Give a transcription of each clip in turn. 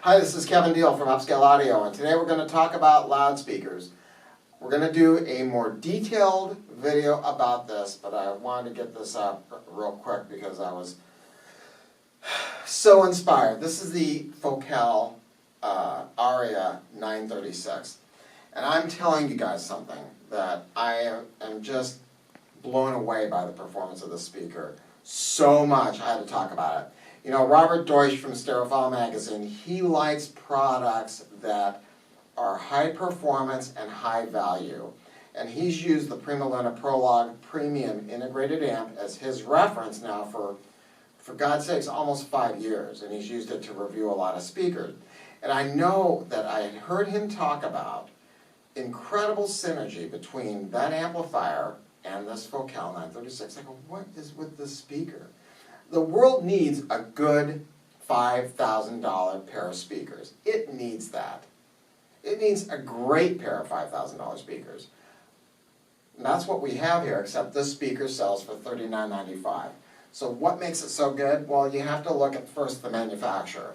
Hi, this is Kevin Deal from Upscale Audio, and today we're going to talk about loudspeakers. We're going to do a more detailed video about this, but I wanted to get this up real quick because I was so inspired. This is the Upscale Aria 936, and I'm telling you guys something that I am just blown away by the performance of the speaker. So much I had to talk about it. You know, Robert Deutsch from Stereophile Magazine, he likes products that are high performance and high value. And he's used the Prima Luna Prologue Premium Integrated Amp as his reference now for God's sakes, almost 5 years. And he's used it to review a lot of speakers. And I know that I had heard him talk about incredible synergy between that amplifier and this Upscale 936. I go, what is with this speaker? The world needs a good $5,000 pair of speakers. It needs that. It needs a great pair of $5,000 speakers. And that's what we have here, except this speaker sells for $39.95. So what makes it so good? Well, you have to look at first the manufacturer.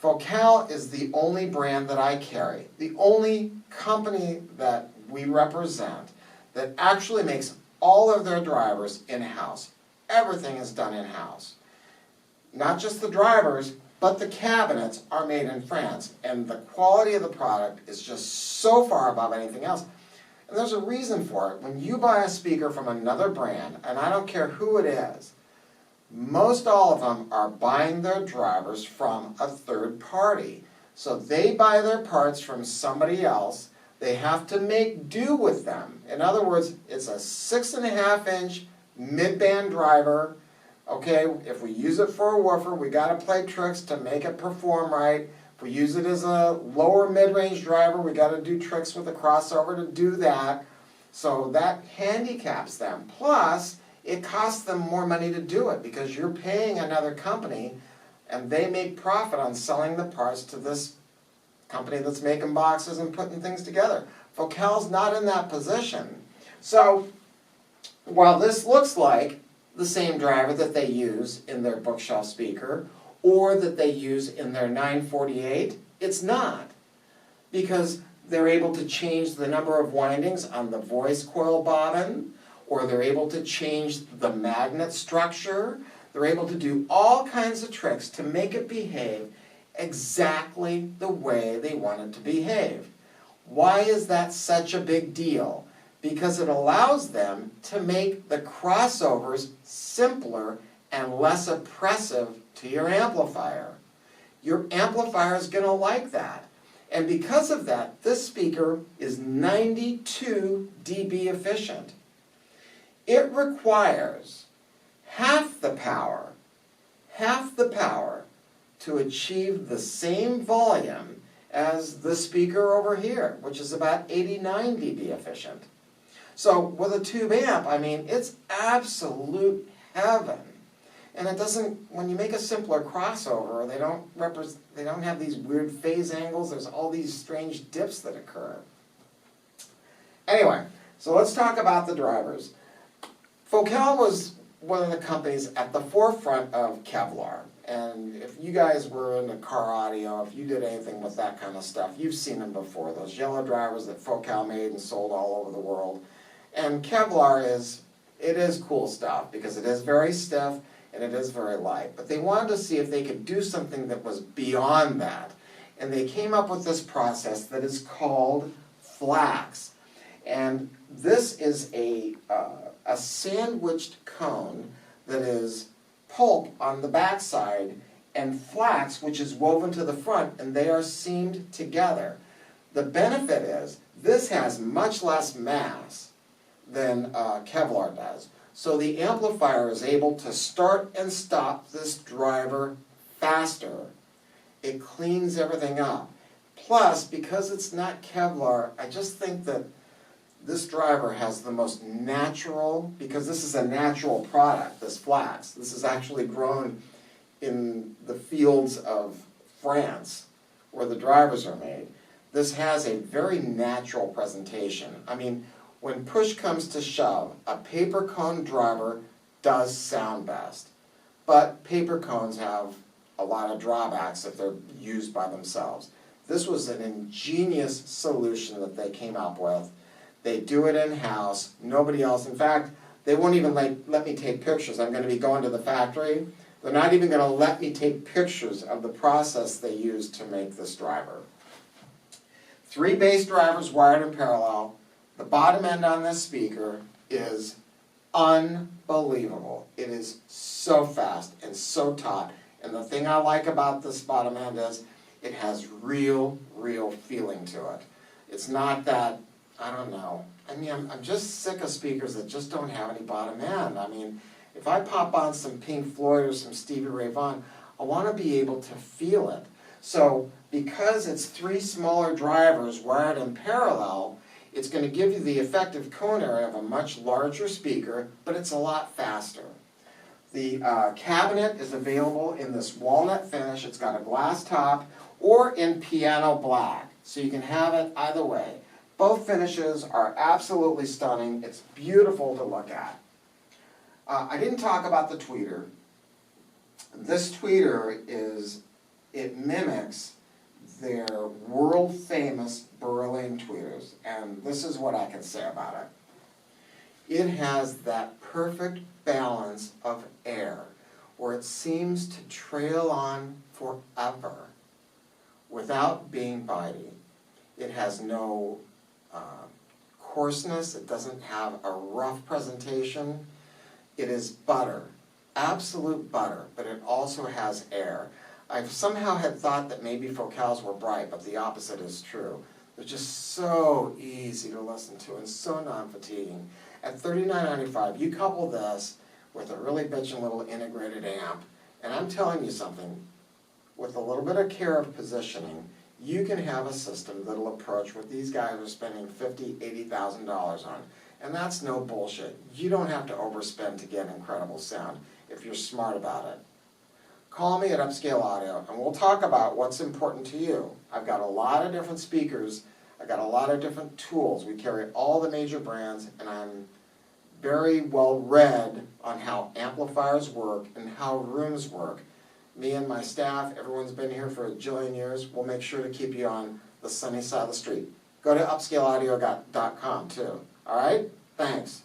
Upscale is the only brand that I carry, the only company that we represent that actually makes all of their drivers in-house. Everything is done in-house. Not just the drivers, but the cabinets are made in France. And the quality of the product is just so far above anything else. And there's a reason for it. When you buy a speaker from another brand, and I don't care who it is, most all of them are buying their drivers from a third party. So they buy their parts from somebody else. They have to make do with them. In other words, it's a 6.5-inch mid-band driver. Okay, if we use it for a woofer, we got to play tricks to make it perform right. If we use it as a lower mid-range driver, we got to do tricks with the crossover to do that. So that handicaps them. Plus, it costs them more money to do it because you're paying another company and they make profit on selling the parts to this company that's making boxes and putting things together. Upscale's not in that position. So, while this looks like the same driver that they use in their bookshelf speaker or that they use in their 948, it's not. Because they're able to change the number of windings on the voice coil bobbin, or they're able to change the magnet structure. They're able to do all kinds of tricks to make it behave exactly the way they want it to behave. Why is that such a big deal? Because it allows them to make the crossovers simpler and less oppressive to your amplifier. Your amplifier is going to like that. And because of that, this speaker is 92 dB efficient. It requires half the power to achieve the same volume as the speaker over here, which is about 89 dB efficient. So with a tube amp, I mean, it's absolute heaven. And it doesn't, when you make a simpler crossover, they don't have these weird phase angles. There's all these strange dips that occur. Anyway, so let's talk about the drivers. Upscale was one of the companies at the forefront of Kevlar. And if you guys were into car audio, if you did anything with that kind of stuff, you've seen them before. Those yellow drivers that Upscale made and sold all over the world. And Kevlar is cool stuff because it is very stiff and it is very light. But they wanted to see if they could do something that was beyond that. And they came up with this process that is called flax. And this is a sandwiched cone that is pulp on the backside and flax, which is woven to the front, and they are seamed together. The benefit is this has much less mass than Kevlar does. So the amplifier is able to start and stop this driver faster. It cleans everything up. Plus, because it's not Kevlar, I just think that this driver has the most natural, because this is a natural product, this flax. This is actually grown in the fields of France where the drivers are made. This has a very natural presentation. I mean, when push comes to shove, a paper cone driver does sound best. But paper cones have a lot of drawbacks if they're used by themselves. This was an ingenious solution that they came up with. They do it in-house, nobody else. In fact, they won't even let me take pictures. I'm going to be going to the factory. They're not even going to let me take pictures of the process they used to make this driver. 3 bass drivers wired in parallel. The bottom end on this speaker is unbelievable. It is so fast and so taut. And the thing I like about this bottom end is it has real feeling to it. It's not that, I don't know. I mean, I'm just sick of speakers that just don't have any bottom end. I mean, if I pop on some Pink Floyd or some Stevie Ray Vaughan, I want to be able to feel it. So because it's 3 smaller drivers wired in parallel, it's going to give you the effective cone area of a much larger speaker, but it's a lot faster. The cabinet is available in this walnut finish. It's got a glass top or in piano black, so you can have it either way. Both finishes are absolutely stunning. It's beautiful to look at. I didn't talk about the tweeter. This tweeter it mimics their world-famous Berlin tweeters, and this is what I can say about it. It has that perfect balance of air, where it seems to trail on forever without being bitey. It has no coarseness. It doesn't have a rough presentation. It is butter, absolute butter, but it also has air. I somehow had thought that maybe Focals were bright, but the opposite is true. They're just so easy to listen to and so non-fatiguing. At $39.95, you couple this with a really bitchin' little integrated amp, and I'm telling you something, with a little bit of care of positioning, you can have a system that'll approach what these guys are spending $50,000, $80,000 on. And that's no bullshit. You don't have to overspend to get incredible sound if you're smart about it. Call me at Upscale Audio and we'll talk about what's important to you. I've got a lot of different speakers. I've got a lot of different tools. We carry all the major brands, and I'm very well read on how amplifiers work and how rooms work. Me and my staff, everyone's been here for a jillion years. We'll make sure to keep you on the sunny side of the street. Go to upscaleaudio.com too. All right? Thanks.